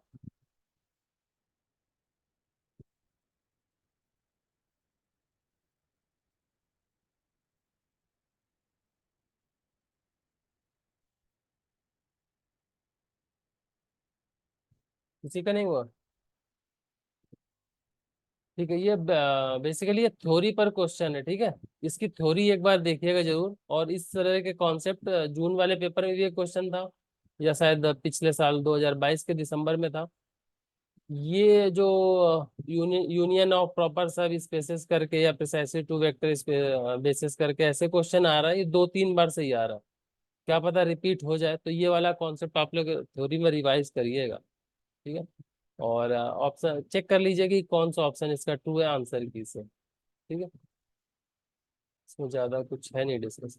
किसी का नहीं हुआ? ठीक है, ये बेसिकली ये थ्योरी पर क्वेश्चन है, ठीक है। इसकी थ्योरी एक बार देखिएगा जरूर। और इस तरह के कॉन्सेप्ट जून वाले पेपर में भी एक क्वेश्चन था, या शायद पिछले साल 2022 के दिसंबर में था। ये जो यूनियन ऑफ प्रॉपर सब स्पेसेस करके, या प्रिसाइसली टू वेक्टर बेसिस करके ऐसे क्वेश्चन आ रहा है, ये 2-3 बार से ही आ रहा है। क्या पता रिपीट हो जाए, तो ये वाला कॉन्सेप्ट आप लोग थ्योरी में रिवाइज करिएगा, ठीक है। और ऑप्शन चेक कर लीजिए कि कौन सा ऑप्शन इसका ट्रू है आंसर की से, ठीक है। इसमें ज्यादा कुछ है नहीं discuss.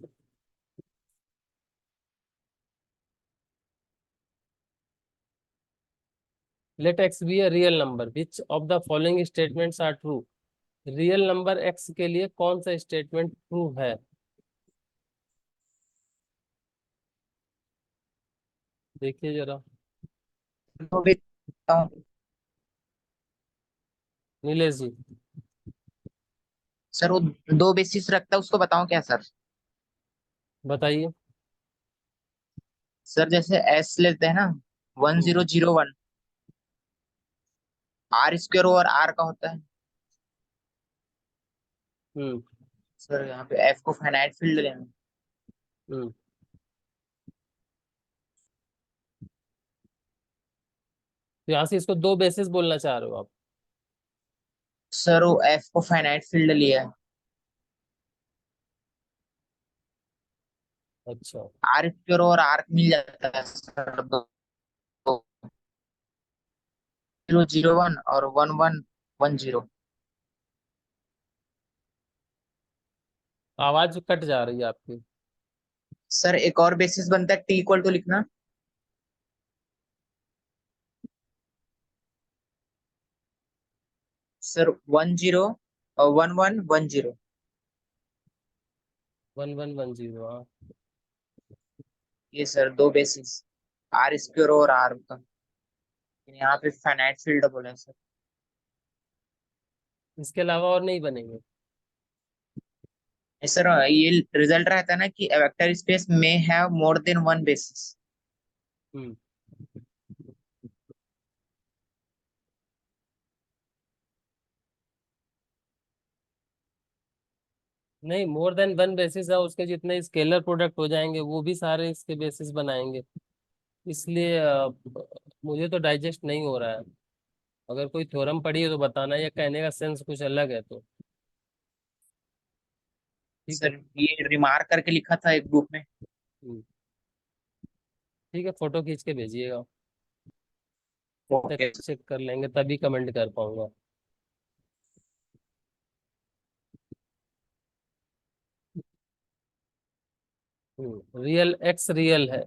Let x be a real number, which of the following statements are true. Real number x के लिए कौन सा स्टेटमेंट ट्रू है? देखिए जरा। तो भी नीलेश जी। सर वो दो बेसिस रखता है, उसको बताऊं क्या सर? बताइए। सर जैसे एस लेते हैं ना, one hmm. Zero zero one, r square over r का होता है। हम्म। सर यहाँ पे एफ को फाइनाइट फील्ड लेना। हम्म। तो यहाँ से इसको दो बेसिस बोलना चाह रहे हो आप? सर वो एफ को फाइनाइट फील्ड लिया है। अच्छा। आर स्क्वायर और आर मिल जाता है सर, दो जीरो जीरो वन और वन वन वन जीरो। आवाज कट जा रही है आपकी। सर एक और बेसिस बनता है टी इक्वल टू लिखना। सर वन जीरो और वन वन वन जीरो। 1110, हाँ। ये सर दो बेसिस, आर स्क्वायर और आर का। यहाँ पे फाइनाइट फील्ड बोला है सर। इसके अलावा और नहीं बनेंगे? सर ये रिजल्ट रहता है ना कि वेक्टर स्पेस में have more than one basis. हम्म। नहीं, मोर देन वन बेसिस है, उसके जितने स्केलर प्रोडक्ट हो जाएंगे वो भी सारे इसके बेसिस बनाएंगे। इसलिए मुझे तो डाइजेस्ट नहीं हो रहा है। अगर कोई थ्योरम पढ़ी है तो बताना, या कहने का सेंस कुछ अलग है तो ठीक है। सर ये रिमार्क करके लिखा था एक बुक में। हम्म, ठीक है, फोटो खींच के भेजिएगा। जब तक ओके। चेक कर लेंगे तभी कमेंट कर पाऊंगा। रियल एक्स रियल है।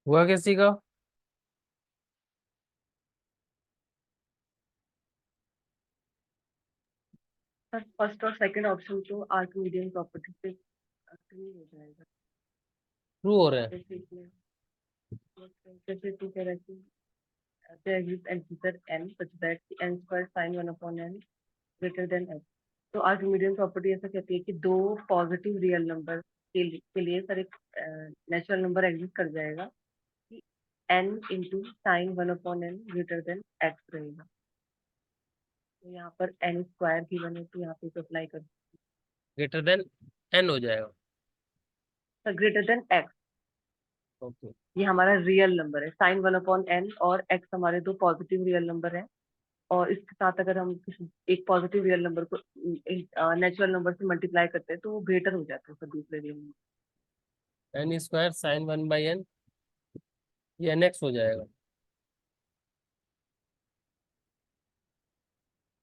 हुआ किसी का? सर फर्स्ट और सेकंड ऑप्शन तो आर्किमिडियन प्रॉपर्टी से ट्रू हो जाएगा। ट्रू हो रहे हैं? जैसे इसमें जैसे टू कह रहा है कि there exists an integer n such that the n square sin 1 upon n greater than n। तो आर्किमिडियन प्रॉपर्टी ऐसा कहती है कि दो पॉजिटिव रियल नंबर के लिए सर एक नेचुरल नंबर एग्जिस्ट कर जाएगा कि n into sine 1/n greater than x रहेगा। तो यहाँ पर n स्क्वायर गिवन है तो यहाँ पे अप्लाई कर ग्रेटर देन एन हो जाएगा। Sir greater than x। Okay. ये हमारा रियल नंबर है, साइन 1/n और x हमारे दो पॉजिटिव रियल नंबर है। और इसके साथ अगर हम किसी एक पॉजिटिव रियल नंबर को नेचुरल नंबर से मल्टीप्लाई करते हैं तो वो ग्रेटर हो जाता है सर दूसरे real number. N square sine 1/n, ये nx हो जाएगा।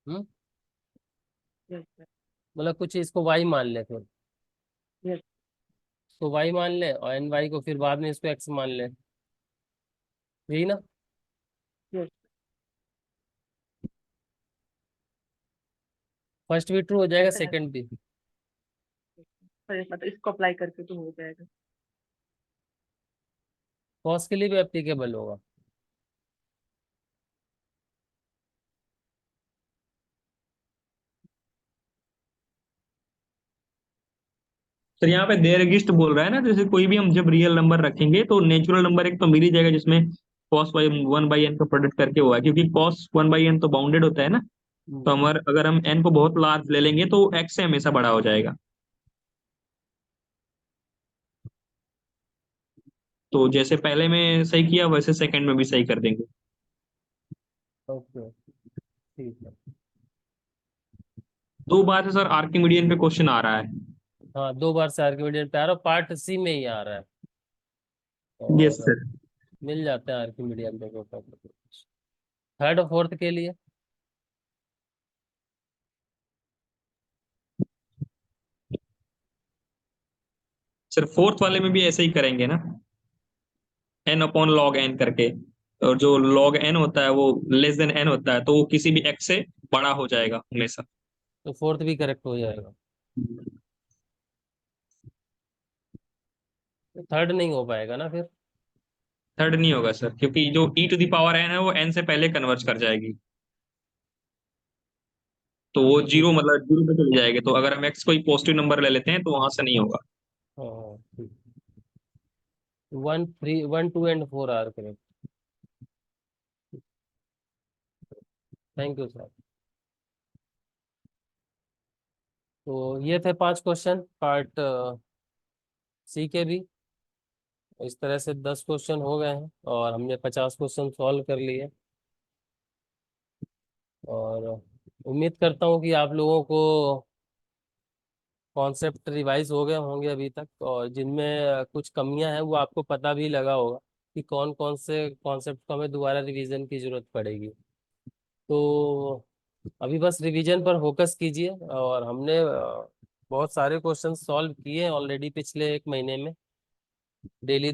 Hmm, yes sir. मतलब कुछ इसको y मान ले, फिर यस। इसको y मान ले और एन वाई को फिर बाद में इसको x मान ले, यही ना। यस फर्स्ट भी ट्रू हो जाएगा, ऐसा है सेकंड भी। सर, मतलब इसको अप्लाई करके तो हो जाएगा। कॉस के लिए भी एप्लीकेबल होगा। सर यहाँ पे देयर एग्जिस्ट बोल रहा है ना, जैसे कोई भी हम जब रियल नंबर रखेंगे तो नेचुरल नंबर एक तो मिल ही जाएगा जिसमें cos बाई 1/n का प्रोडक्ट करके हुआ है, क्योंकि cos 1/n तो बाउंडेड होता है ना। तो हमारे अगर हम n को बहुत लार्ज ले लेंगे तो x से हमेशा बड़ा हो जाएगा। तो जैसे पहले में सही किया वैसे सेकंड में भी सही कर देंगे। ओके, ठीक है। दो बार से सर आर्किमिडियन पे क्वेश्चन आ रहा है। हाँ, 2 बार से आर्किमिडियन पे आ रहा, पार्ट सी में ही आ रहा है। यस और सर। मिल जाते हैं आर्किमिडियन पे थर्ड और फोर्थ के लिए। सर फोर्थ वाले में भी ऐसे ही करेंगे ना, n अपॉन लॉग n करके। और जो log n होता है वो लेस देन n होता है, तो वो किसी भी x से बड़ा हो जाएगा हमेशा। तो फोर्थ भी करेक्ट हो जाएगा, तो थर्ड नहीं हो पाएगा ना फिर। थर्ड नहीं होगा सर, क्योंकि जो e to the power n है वो n से पहले कन्वर्ज कर जाएगी, तो वो ये जीरो मतलब जीरो पे चली जाएगी। तो अगर हम x कोई पॉजिटिव नंबर ले लेते हैं तो वहां से नहीं होगा। हाँ, ठीक। 1 3 1 2 and 4 are correct. Thank you sir. तो ये थे 5 क्वेश्चन पार्ट सी के भी। इस तरह से 10 क्वेश्चन हो गए हैं और हमने 50 क्वेश्चन सॉल्व कर लिए। और उम्मीद करता हूँ कि आप लोगों को कॉन्सेप्ट रिवाइज हो गए होंगे अभी तक, और जिनमें कुछ कमियां हैं वो आपको पता भी लगा होगा कि कौन कौन से कॉन्सेप्ट को हमें दोबारा रिवीजन की जरूरत पड़ेगी। तो अभी बस रिवीजन पर फोकस कीजिए। और हमने बहुत सारे क्वेश्चन सॉल्व किए ऑलरेडी पिछले 1 महीने में। डेली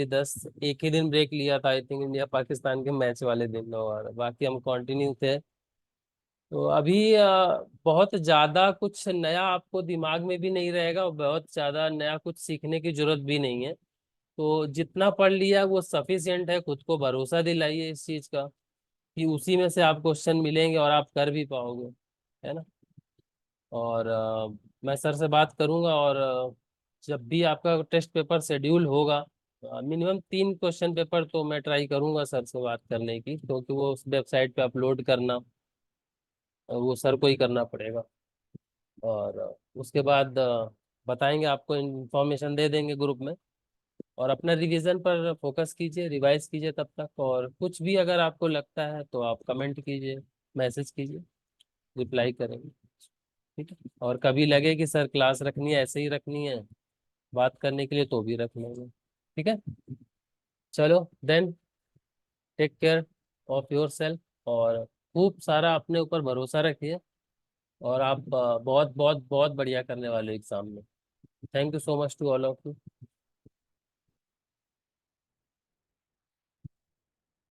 10 एक ही दिन ब्रेक लिया था, आई थिंक इंडिया पाकिस्तान के मैच वाले दिन, और बाकी हम कंटिन्यू थे। तो अभी बहुत ज़्यादा कुछ नया आपको दिमाग में भी नहीं रहेगा और बहुत ज़्यादा नया कुछ सीखने की जरूरत भी नहीं है। तो जितना पढ़ लिया वो सफिशियंट है। खुद को भरोसा दिलाइए इस चीज़ का कि उसी में से आप क्वेश्चन मिलेंगे और आप कर भी पाओगे, है ना। और मैं सर से बात करूंगा, और जब भी आपका टेस्ट पेपर शेड्यूल होगा, मिनिमम 3 क्वेश्चन पेपर तो मैं ट्राई करूंगा सर से बात करने की, क्योंकि वो उस वेबसाइट पे अपलोड करना वो सर को ही करना पड़ेगा। और उसके बाद बताएंगे आपको, इंफॉर्मेशन दे देंगे ग्रुप में। और अपना रिवीजन पर फोकस कीजिए, रिवाइज कीजिए तब तक। और कुछ भी अगर आपको लगता है तो आप कमेंट कीजिए, मैसेज कीजिए, रिप्लाई करेंगे। ठीक है। और कभी लगे कि सर क्लास रखनी है, ऐसे ही रखनी है बात करने के लिए, तो भी रख लेंगे। ठीक है। चलो then, take care of yourself, और खूब सारा अपने ऊपर भरोसा रखिए। और आप बहुत बहुत बहुत बढ़िया करने वाले हो एग्जाम में। Thank you so much to all of you.